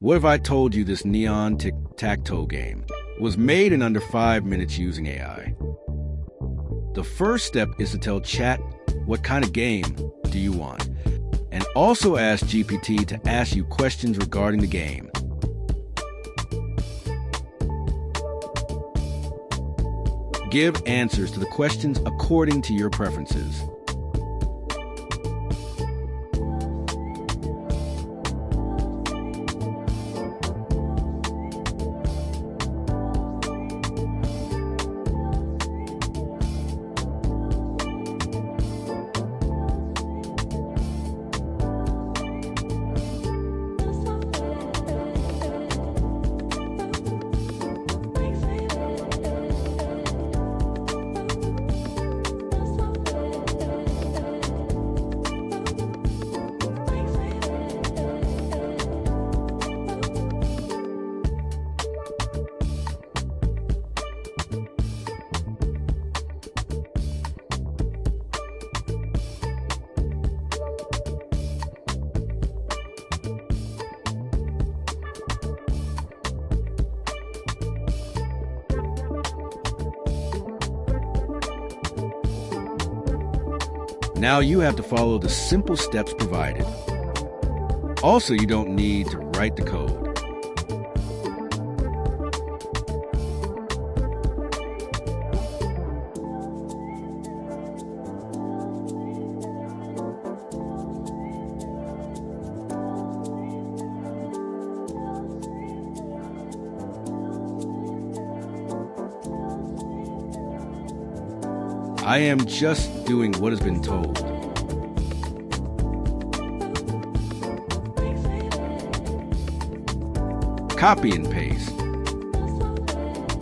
What if I told you this neon Tic Tac Toe game was made in under 5 minutes using AI? The first step is to tell Chat what kind of game do you want, and also ask GPT to ask you questions regarding the game. Give answers to the questions according to your preferences. Now you have to follow the simple steps provided. Also, you don't need to write the code. I am just doing what has been told. Copy and paste.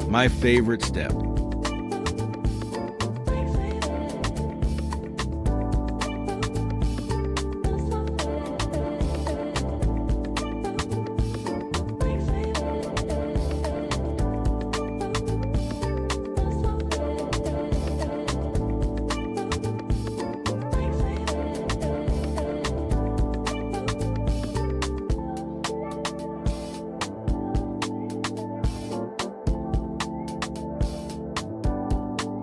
My favorite step.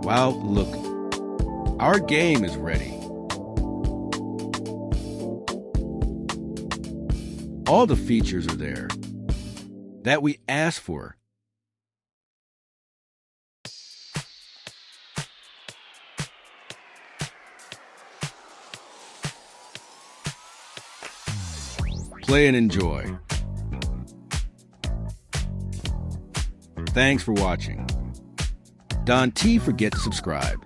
Wow, look, our game is ready. All the features are there that we asked for. Play and enjoy. Thanks for watching. Don't forget to subscribe.